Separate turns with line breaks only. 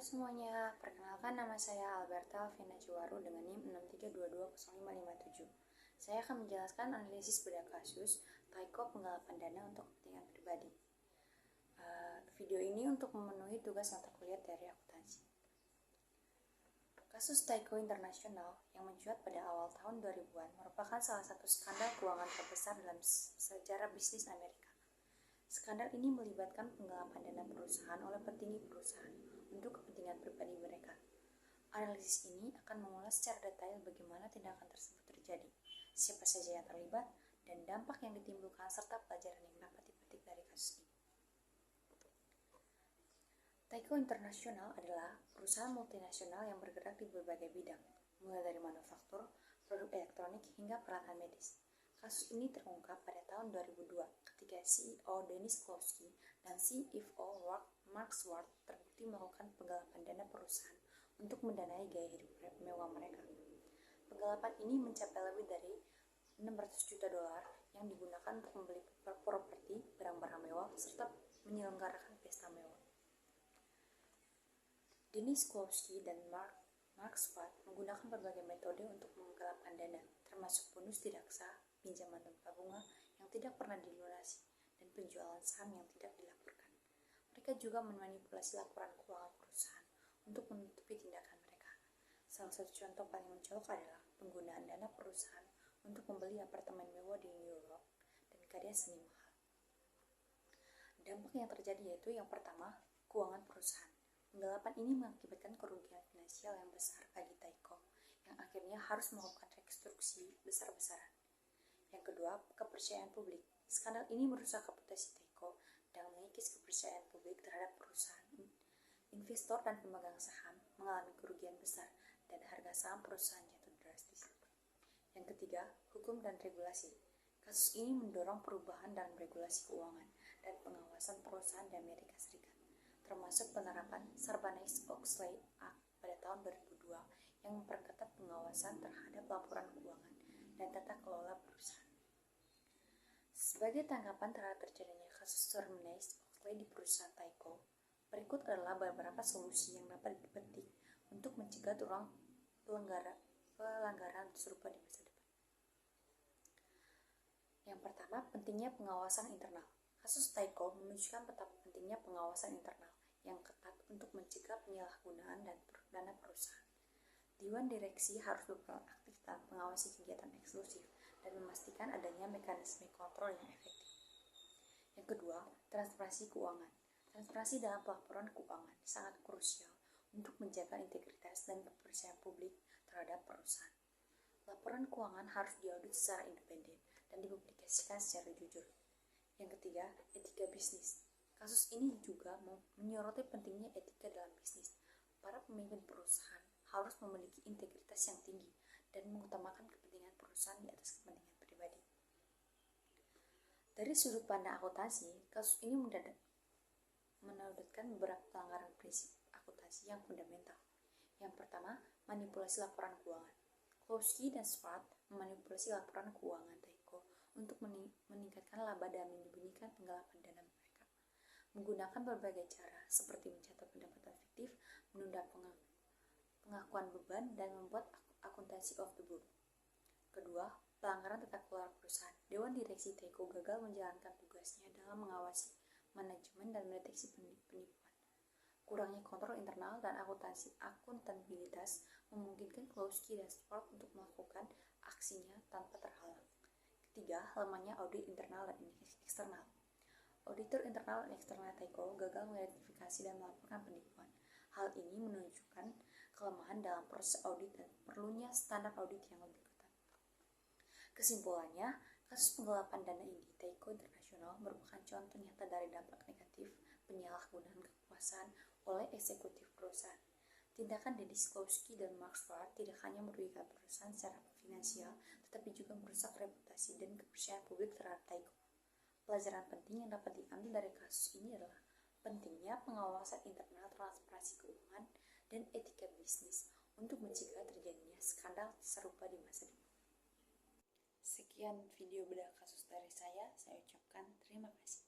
semuanya, perkenalkan nama saya Alberta Alvina Juwaru dengan NIM 63220557. Saya akan menjelaskan analisis bedah kasus Taiko penggelapan dana untuk kepentingan pribadi. Video ini untuk memenuhi tugas mata kuliah dari akuntansi. Kasus Taiko Internasional yang mencuat pada awal tahun 2000-an merupakan salah satu skandal keuangan terbesar dalam sejarah bisnis Amerika. Skandal ini melibatkan penggelapan dana perusahaan oleh petinggi perusahaan untuk kepentingan pribadi mereka. Analisis ini akan mengulas secara detail bagaimana tindakan tersebut terjadi, siapa saja yang terlibat, dan dampak yang ditimbulkan serta pelajaran yang dapat dipetik dari kasus ini. Taiko Internasional adalah perusahaan multinasional yang bergerak di berbagai bidang, mulai dari manufaktur, produk elektronik, hingga peralatan medis. Kasus ini terungkap pada tahun 2002 ketika CEO Dennis Klosky dan CFO Mark Schwartz terbukti melakukan penggelapan dana perusahaan untuk mendanai gaya hidup mewah mereka. Penggelapan ini mencapai lebih dari $600 juta yang digunakan untuk membeli properti, barang-barang mewah, serta menyelenggarakan pesta mewah. Dennis Klosky dan Mark Schwartz menggunakan berbagai metode untuk menggelapkan dana, termasuk bonus tidak sah, pinjaman tanpa bunga yang tidak pernah dilunasi, dan penjualan saham yang tidak dilaporkan. Mereka juga memanipulasi laporan keuangan perusahaan untuk menutupi tindakan mereka. Salah satu contoh paling mencolok adalah penggunaan dana perusahaan untuk membeli apartemen mewah di New York dan karya seni mahal. Dampak yang terjadi yaitu yang pertama, keuangan perusahaan. Penggelapan ini mengakibatkan kerugian finansial yang besar bagi Taiko, yang akhirnya harus melakukan rekonstruksi besar-besaran. Yang kedua, kepercayaan publik. Skandal ini merusak reputasi Taiko dan mengikis kepercayaan publik terhadap perusahaan. Investor dan pemegang saham mengalami kerugian besar dan harga saham perusahaan jatuh drastis. Yang ketiga, hukum dan regulasi. Kasus ini mendorong perubahan dalam regulasi keuangan dan pengawasan perusahaan di Amerika Serikat, termasuk penerapan Sarbanes-Oxley Act pada tahun 2002 yang memperketat pengawasan terhadap laporan keuangan dan tata kelola perusahaan. Sebagai tanggapan terhadap terjadinya kasus Sarbanes-Oxley di perusahaan Taiko, berikut adalah beberapa solusi yang dapat dipetik untuk mencegah pelanggaran serupa di masa depan. Yang pertama, pentingnya pengawasan internal. Kasus Taiko menunjukkan betapa pentingnya pengawasan internal yang ketat untuk mencegah penyalahgunaan dana perusahaan. Dewan direksi harus berperan aktif dalam mengawasi kegiatan eksklusif dan memastikan adanya mekanisme kontrol yang efektif. Yang kedua, transparansi keuangan. Transparansi dalam pelaporan keuangan sangat krusial untuk menjaga integritas dan kepercayaan publik terhadap perusahaan. Laporan keuangan harus diaudit secara independen dan dipublikasikan secara jujur. Yang ketiga, etika bisnis. Kasus ini juga menyoroti pentingnya etika dalam bisnis. Para pemimpin perusahaan harus memiliki integritas yang tinggi dan mengutamakan kepentingan perusahaan di atas kepentingan pribadi. Dari sudut pandang akuntansi, kasus ini menodotkan beberapa pelanggaran prinsip akuntansi yang fundamental. Yang pertama, manipulasi laporan keuangan. Klosky dan Schwartz memanipulasi laporan keuangan Taiko untuk meningkatkan laba dan menyembunyikan penggelapan dana mereka, menggunakan berbagai cara seperti mencatat pendapatan fiktif, menunda pengakuan beban, dan membuat akuntansi off the book. Kedua, pelanggaran tata kelola perusahaan. Dewan direksi Taiko gagal menjalankan tugasnya dalam mengawasi manajemen dan mendeteksi penipuan. Kurangnya kontrol internal dan akuntabilitas memungkinkan Klosky dan Schwartz untuk melakukan aksinya tanpa terhalang. Ketiga, lemahnya audit internal dan eksternal. Auditor internal dan eksternal Taiko gagal mengidentifikasi dan melaporkan penipuan. Hal ini menunjukkan kelemahan dalam proses audit dan perlunya standar audit yang lebih ketat. Kesimpulannya, kasus penggelapan dana ini Taiko Internasional merupakan contoh nyata dari dampak negatif penyalahgunaan kekuasaan oleh eksekutif perusahaan. Tindakan Dennis Klosky dan Mark Schwartz tidak hanya merugikan perusahaan secara finansial, tetapi juga merusak reputasi dan kepercayaan publik terhadap Taiko. Pelajaran penting yang dapat diambil dari kasus ini adalah pentingnya pengawasan internal, transparansi keuangan, dan etika bisnis untuk mencegah terjadinya skandal serupa di masa depan. Sekian video bedah kasus dari saya ucapkan terima kasih.